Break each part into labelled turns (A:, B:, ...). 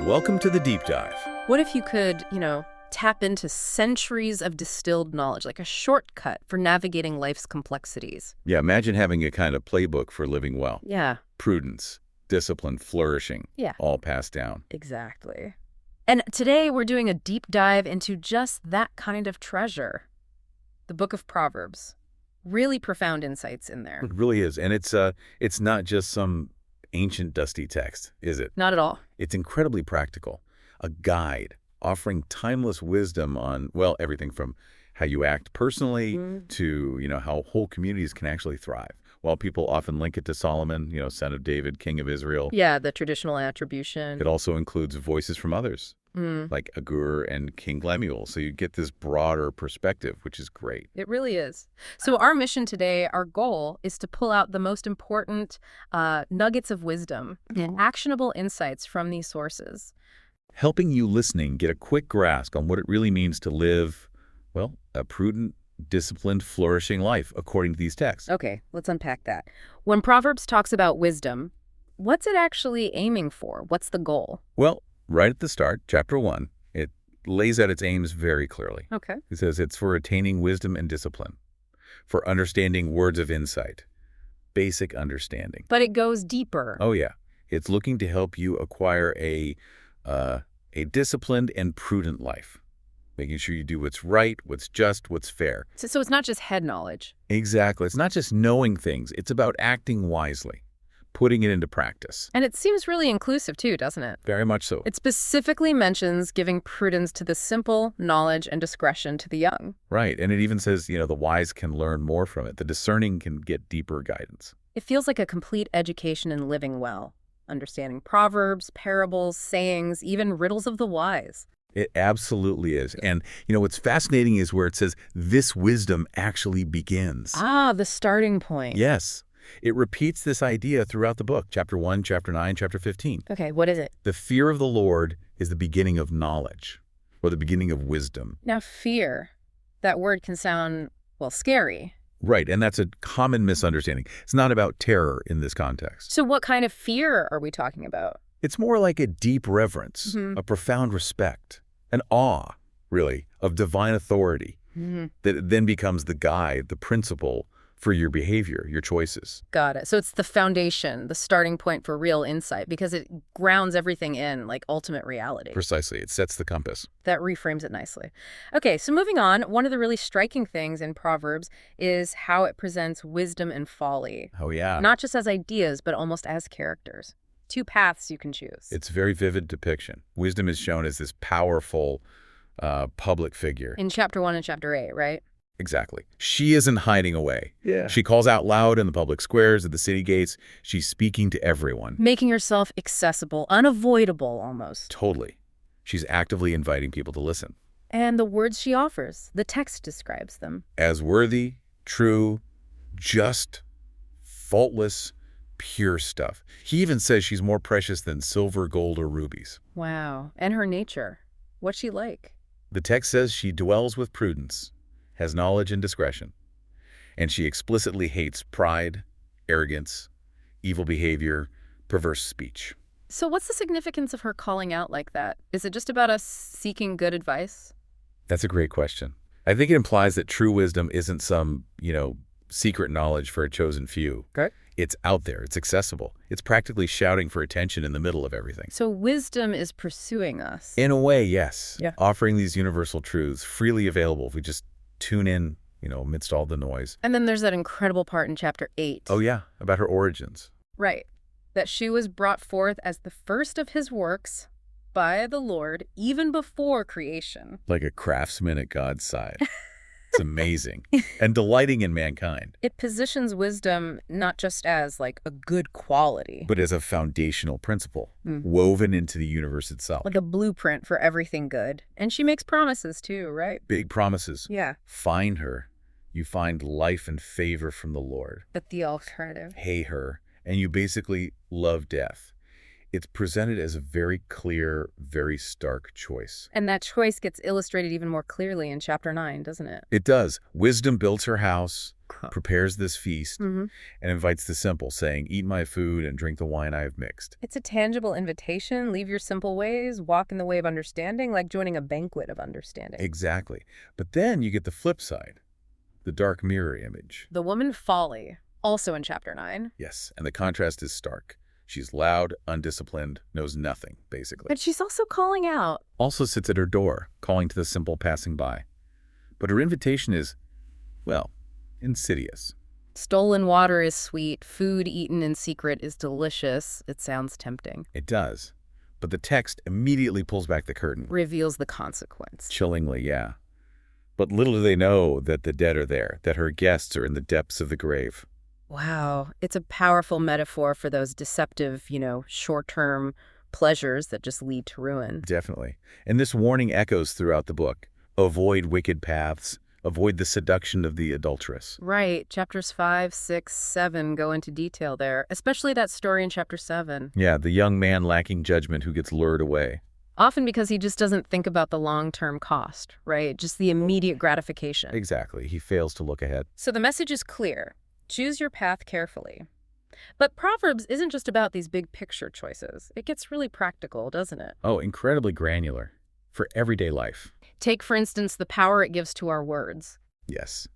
A: Welcome to the deep dive.
B: What if you could, tap into centuries of distilled knowledge, like a shortcut for navigating life's complexities?
A: Yeah, imagine having a kind of playbook for living well.
B: Yeah,
A: Prudence, discipline, flourishing,
B: yeah,
A: all passed down.
B: exactly. And today we're doing a deep dive into just that kind of treasure, the book of Proverbs. Really profound insights in there.
A: It really is. And it's not just some ancient dusty text, is it?
B: Not at all.
A: It's incredibly practical. A guide offering timeless wisdom on, well, everything from how you act personally to, how whole communities can actually thrive. While people often link it to Solomon, son of David, king of Israel,
B: Yeah, the traditional attribution.
A: it also includes voices from others, like Agur and King Lemuel. So you get this broader perspective, which is great.
B: It really is. So our mission today, our goal, is to pull out the most important nuggets of wisdom, actionable insights from these sources.
A: Helping you listening get a quick grasp on what it really means to live, well, a prudent, disciplined, flourishing life according to these texts.
B: Okay, let's unpack that. When Proverbs talks about wisdom, what's it actually aiming for? What's the goal?
A: Well, right at the start, chapter 1, it lays out its aims very clearly.
B: Okay.
A: It says it's for attaining wisdom and discipline, for understanding words of insight, basic understanding.
B: But it goes deeper.
A: Oh, yeah. It's looking to help you acquire a disciplined and prudent life, making sure you do what's right, what's just, what's fair.
B: So it's not just head knowledge.
A: Exactly. It's not just knowing things. It's about acting wisely, putting it into practice.
B: And it seems really inclusive too, doesn't it?
A: Very much so.
B: It specifically mentions giving prudence to the simple, knowledge and discretion to the young.
A: Right. And it even says, the wise can learn more from it. The discerning can get deeper guidance.
B: It feels like a complete education in living well, understanding proverbs, parables, sayings, even riddles of the wise.
A: It absolutely is. And, what's fascinating is where it says this wisdom actually begins.
B: Ah, the starting point.
A: Yes. It repeats this idea throughout the book, chapter 1, chapter 9, chapter 15.
B: Okay, what is it?
A: The fear of the Lord is the beginning of knowledge, or the beginning of wisdom.
B: Now, fear, that word can sound, scary.
A: Right, and that's a common misunderstanding. It's not about terror in this context.
B: So what kind of fear are we talking about?
A: It's more like a deep reverence, a profound respect, an awe, really, of divine authority that then becomes the guide, the principle for your behavior, your choices.
B: Got it. So it's the foundation, the starting point for real insight, because it grounds everything in, like ultimate reality.
A: Precisely. It sets the compass.
B: That reframes it nicely. Okay, so moving on, one of the really striking things in Proverbs is how it presents wisdom and folly.
A: Oh, yeah.
B: Not just as ideas, but almost as characters. Two paths you can choose.
A: It's very vivid depiction. Wisdom is shown as this powerful public figure.
B: In chapter 1 and chapter 8, right?
A: Exactly. She isn't hiding away.
C: Yeah.
A: She calls out loud in the public squares at the city gates. She's speaking to everyone.
B: Making herself accessible, unavoidable almost.
A: Totally. She's actively inviting people to listen.
B: And the words she offers, the text describes them.
A: As worthy, true, just, faultless, pure stuff. He even says she's more precious than silver, gold, or rubies.
B: Wow. And her nature. What's she like?
A: The text says she dwells with prudence, has knowledge and discretion, and she explicitly hates pride, arrogance, evil behavior, perverse speech.
B: So what's the significance of her calling out like that? Is it just about us seeking good advice?
A: That's a great question. I think it implies that true wisdom isn't some, secret knowledge for a chosen few.
C: Okay.
A: It's out there. It's accessible. It's practically shouting for attention in the middle of everything.
B: So wisdom is pursuing us.
A: In a way, yes.
C: Yeah.
A: Offering these universal truths freely available if we just tune in, amidst all the noise.
B: And then there's that incredible part in chapter 8.
A: Oh, yeah, about her origins.
B: Right. That she was brought forth as the first of his works by the Lord even before creation.
A: Like a craftsman at God's side. It's amazing. And delighting in mankind.
B: It positions wisdom not just as like a good quality,
A: But as a foundational principle, woven into the universe itself.
B: like a blueprint for everything good. And she makes promises too, right?
A: Big promises.
B: Yeah.
A: Find her. You find life and favor from the Lord.
B: But the alternative.
A: Hate her. And you basically love death. It's presented as a very clear, very stark choice.
B: And that choice gets illustrated even more clearly in chapter 9, doesn't it?
A: It does. Wisdom builds her house. prepares this feast, and invites the simple, saying, "Eat my food and drink the wine I have mixed."
B: It's a tangible invitation. Leave your simple ways, walk in the way of understanding, like joining a banquet of understanding.
A: Exactly. But then you get the flip side, the dark mirror image.
B: The woman folly, also in chapter 9.
A: Yes, and the contrast is stark. She's loud, undisciplined, knows nothing, basically.
B: But she's also calling out.
A: Also sits at her door, calling to the simple passing by. But her invitation is, well, insidious.
B: Stolen water is sweet. Food eaten in secret is delicious. It sounds tempting.
A: It does. But the text immediately pulls back the curtain.
B: Reveals the consequence.
A: Chillingly, yeah. But little do they know that the dead are there, that her guests are in the depths of the grave.
B: Wow. It's a powerful metaphor for those deceptive, short-term pleasures that just lead to ruin.
A: Definitely. And this warning echoes throughout the book. Avoid wicked paths. Avoid the seduction of the adulteress.
B: Right. Chapters 5, 6, 7 go into detail there, especially that story in chapter 7.
A: Yeah, the young man lacking judgment who gets lured away.
B: Often because he just doesn't think about the long-term cost, right? Just the immediate gratification.
A: Exactly. He fails to look ahead.
B: So the message is clear. Choose your path carefully. But Proverbs isn't just about these big picture choices. It gets really practical, doesn't it?
A: Oh, incredibly granular. For everyday life.
B: Take, for instance, the power it gives to our words.
A: Yes.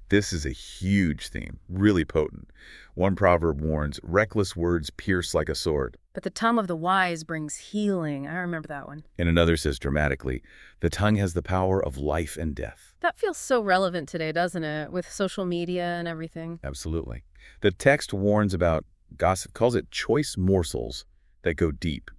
A: This is a huge theme, really potent. One proverb warns, reckless words pierce like a sword.
B: But the tongue of the wise brings healing. I remember that one.
A: And another says dramatically, the tongue has the power of life and death.
B: That feels so relevant today, doesn't it? With social media and everything.
A: Absolutely. The text warns about gossip, calls it choice morsels that go deep.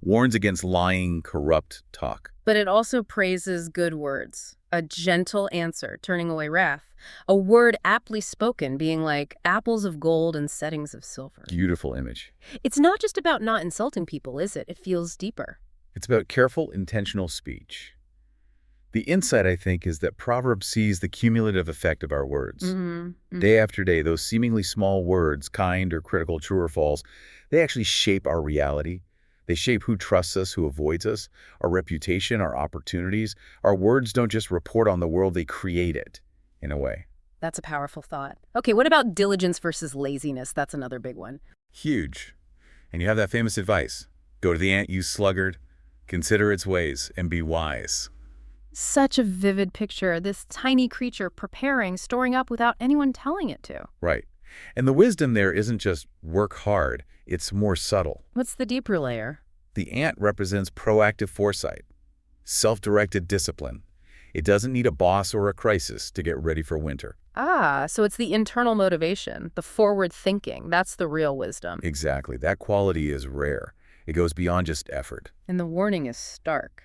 A: Warns against lying, corrupt talk.
B: But it also praises good words. A gentle answer, turning away wrath. A word aptly spoken, being like apples of gold and settings of silver.
A: Beautiful image.
B: It's not just about not insulting people, is it? It feels deeper.
A: It's about careful, intentional speech. The insight, I think, is that Proverbs sees the cumulative effect of our words. Day after day, those seemingly small words, kind or critical, true or false, they actually shape our reality. They shape who trusts us, who avoids us, our reputation, our opportunities. Our words don't just report on the world, they create it, in a way.
B: That's a powerful thought. Okay, what about diligence versus laziness? That's another big one.
A: Huge. And you have that famous advice. Go to the ant, you sluggard. Consider its ways and be wise.
B: Such a vivid picture. This tiny creature preparing, storing up without anyone telling it to.
A: Right. And the wisdom there isn't just work hard. It's more subtle.
B: What's the deeper layer?
A: The ant represents proactive foresight, self-directed discipline. It doesn't need a boss or a crisis to get ready for winter.
B: Ah, so it's the internal motivation, the forward thinking. That's the real wisdom.
A: Exactly. That quality is rare. It goes beyond just effort.
B: And the warning is stark.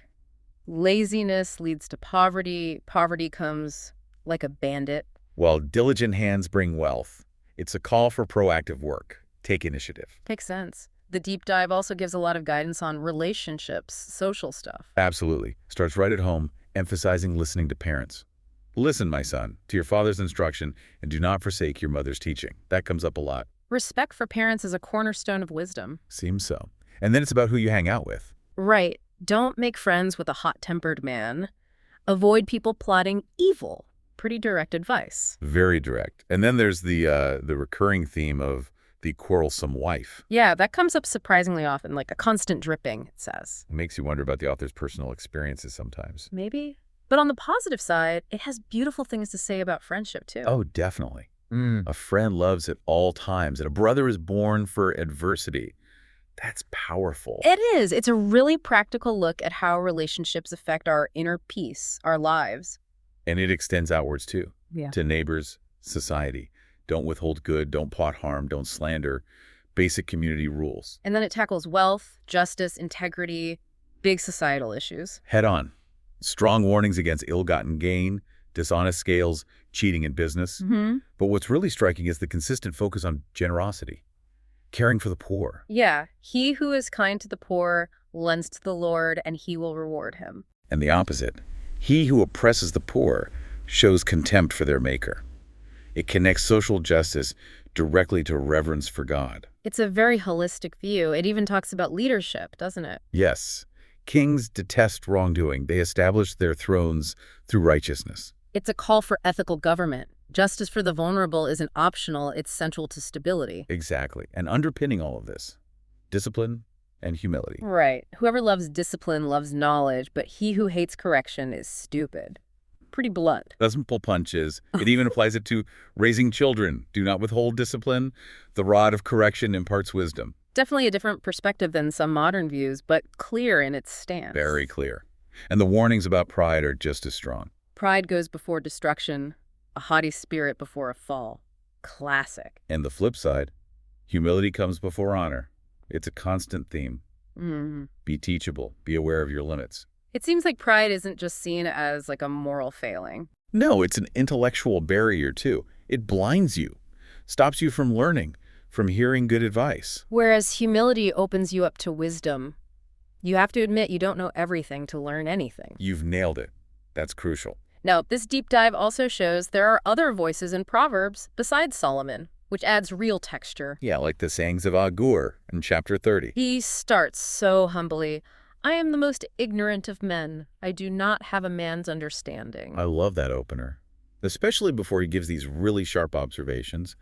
B: Laziness leads to poverty. Poverty comes like a bandit.
A: While diligent hands bring wealth, it's a call for proactive work. Take initiative.
B: Makes sense. The deep dive also gives a lot of guidance on relationships, social stuff.
A: Absolutely. Starts right at home, emphasizing listening to parents. Listen, my son, to your father's instruction, and do not forsake your mother's teaching. That comes up a lot.
B: Respect for parents is a cornerstone of wisdom.
A: Seems so. And then it's about who you hang out with.
B: Right. Don't make friends with a hot-tempered man. Avoid people plotting evil. Pretty direct advice.
A: Very direct. And then there's the recurring theme of the quarrelsome wife.
B: Yeah, that comes up surprisingly often, like a constant dripping, it says.
A: It makes you wonder about the author's personal experiences sometimes.
B: Maybe. But on the positive side, it has beautiful things to say about friendship, too.
A: Oh, definitely. A friend loves at all times, and a brother is born for adversity. That's powerful.
B: It is. It's a really practical look at how relationships affect our inner peace, our lives.
A: And it extends outwards, too,
B: Yeah.
A: to neighbors, society. Don't withhold good, don't plot harm, don't slander. Basic community rules.
B: And then it tackles wealth, justice, integrity, big societal issues.
A: Head on. Strong warnings against ill-gotten gain, dishonest scales, cheating in business. But what's really striking is the consistent focus on generosity, caring for the poor.
B: Yeah, he who is kind to the poor lends to the Lord, and he will reward him.
A: And the opposite. He who oppresses the poor shows contempt for their maker. It connects social justice directly to reverence for God.
B: It's a very holistic view. It even talks about leadership, doesn't it?
A: Yes, kings detest wrongdoing. They establish their thrones through righteousness.
B: It's a call for ethical government, Justice for the vulnerable isn't optional, it's central to stability.
A: Exactly. And underpinning all of this, discipline and humility.
B: Right. Whoever loves discipline loves knowledge, but he who hates correction is stupid. Pretty blunt.
A: Doesn't pull punches. It even applies it to raising children. Do not withhold discipline. The rod of correction imparts wisdom.
B: Definitely a different perspective than some modern views, but clear in its stance.
A: Very clear. And the warnings about pride are just as strong.
B: Pride goes before destruction, a haughty spirit before a fall. Classic.
A: And the flip side, humility comes before honor. It's a constant theme. Be teachable. Be aware of your limits.
B: It seems like pride isn't just seen as like a moral failing.
A: No, it's an intellectual barrier, too. It blinds you, stops you from learning, from hearing good advice.
B: Whereas humility opens you up to wisdom. You have to admit you don't know everything to learn anything.
A: You've nailed it. That's crucial.
B: Now, this deep dive also shows there are other voices in Proverbs besides Solomon, which adds real texture.
A: Yeah, like the sayings of Agur in chapter 30.
B: He starts so humbly. I am the most ignorant of men. I do not have a man's understanding.
A: I love that opener, especially before he gives these really sharp observations.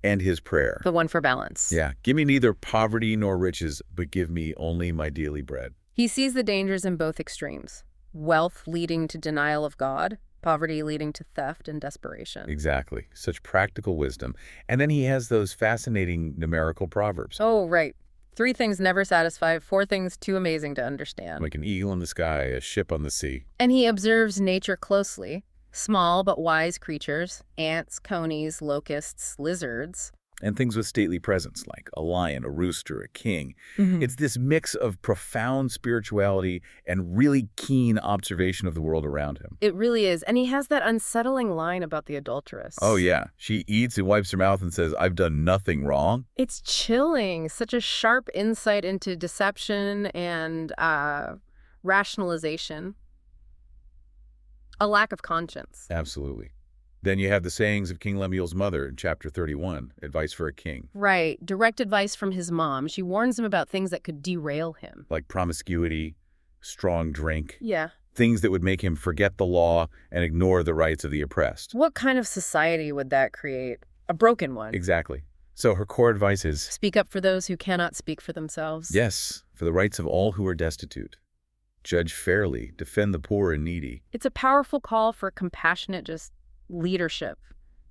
A: And his prayer.
B: The one for balance.
A: Yeah, give me neither poverty nor riches, but give me only my daily bread.
B: He sees the dangers in both extremes. Wealth leading to denial of God, poverty leading to theft and desperation.
A: Exactly. Such practical wisdom. And then he has those fascinating numerical proverbs.
B: Oh, right. 3 things never satisfy, 4 things too amazing to understand.
A: Like an eagle in the sky, a ship on the sea.
B: And he observes nature closely. Small but wise creatures, ants, conies, locusts, lizards.
A: And things with stately presence, like a lion, a rooster, a king. It's this mix of profound spirituality and really keen observation of the world around him.
B: It really is. And he has that unsettling line about the adulteress.
A: Oh, yeah. She eats and wipes her mouth and says, I've done nothing wrong.
B: It's chilling. Such a sharp insight into deception and rationalization. A lack of conscience.
A: Absolutely. Then you have the sayings of King Lemuel's mother in chapter 31, advice for a king.
B: Right. Direct advice from his mom. She warns him about things that could derail him.
A: Like promiscuity, strong drink.
B: Yeah.
A: Things that would make him forget the law and ignore the rights of the oppressed.
B: What kind of society would that create? A broken one.
A: Exactly. So her core advice is,
B: speak up for those who cannot speak for themselves.
A: yes, for the rights of all who are destitute. Judge fairly, defend the poor and needy.
B: It's a powerful call for compassionate leadership,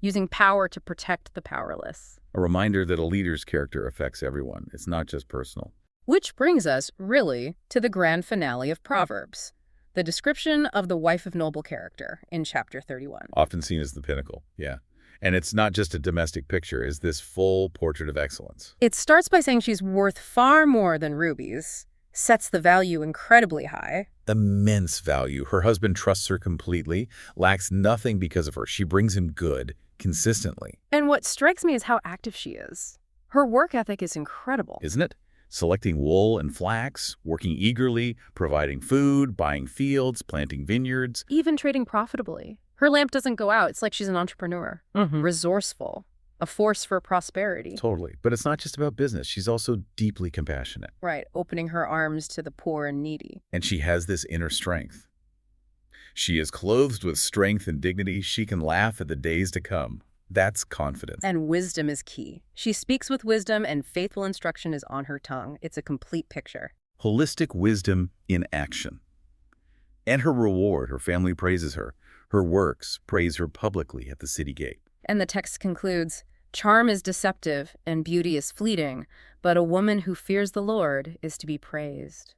B: using power to protect the powerless.
A: A reminder that a leader's character affects everyone. It's not just personal.
B: Which brings us, really, to the grand finale of Proverbs, the description of the wife of noble character in chapter 31.
A: Often seen as the pinnacle, yeah. And it's not just a domestic picture, it's this full portrait of excellence.
B: It starts by saying she's worth far more than rubies, sets the value incredibly high.
A: Immense value. Her husband trusts her completely, lacks nothing because of her. She brings him good consistently.
B: And what strikes me is how active she is. Her work ethic is incredible.
A: Isn't it? Selecting wool and flax, working eagerly, providing food, buying fields, planting vineyards.
B: Even trading profitably. Her lamp doesn't go out. It's like she's an entrepreneur. Resourceful. A force for prosperity.
A: Totally. But it's not just about business. She's also deeply compassionate.
B: Right, opening her arms to the poor and needy.
A: And she has this inner strength. She is clothed with strength and dignity. She can laugh at the days to come. That's confidence.
B: And wisdom is key. She speaks with wisdom and faithful instruction is on her tongue. It's a complete picture.
A: Holistic wisdom in action. And her reward, her family praises her. Her works praise her publicly at the city gate.
B: And the text concludes, charm is deceptive and beauty is fleeting, but a woman who fears the Lord is to be praised.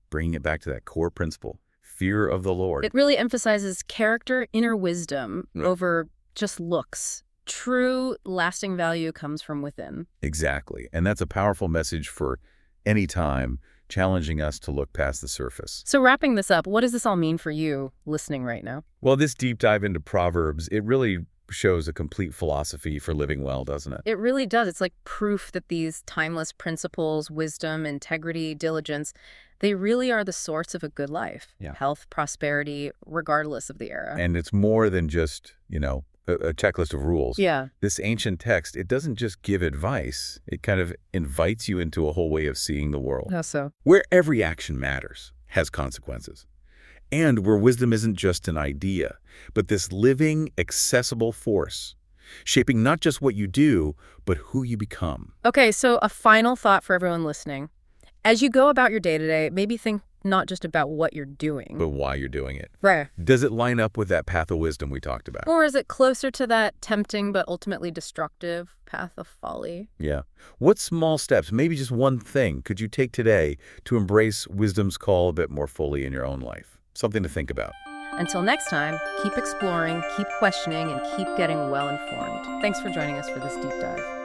A: Bringing it back to that core principle, fear of the Lord.
B: It really emphasizes character, inner wisdom over just looks. True, lasting value comes from within.
A: Exactly. And that's a powerful message for any time, challenging us to look past the surface.
B: So wrapping this up, what does this all mean for you listening right now?
A: Well, this deep dive into Proverbs, it really shows a complete philosophy for living well, doesn't it?
B: It really does. It's like proof that these timeless principles, wisdom, integrity, diligence, they really are the source of a good life.
A: Yeah.
B: Health, prosperity, regardless of the era.
A: And it's more than just, a checklist of rules.
B: Yeah.
A: This ancient text, it doesn't just give advice. It kind of invites you into a whole way of seeing the world.
B: How so?
A: Where every action matters, has consequences. and where wisdom isn't just an idea, but this living, accessible force, shaping not just what you do, but who you become.
B: Okay, so a final thought for everyone listening. As you go about your day-to-day, maybe think not just about what you're doing.
A: But why you're doing it.
B: Right.
A: Does it line up with that path of wisdom we talked about?
B: Or is it closer to that tempting but ultimately destructive path of folly?
A: Yeah. What small steps, maybe just one thing, could you take today to embrace wisdom's call a bit more fully in your own life? Something to think about.
B: Until next time, keep exploring, keep questioning, and keep getting well informed. Thanks for joining us for this deep dive.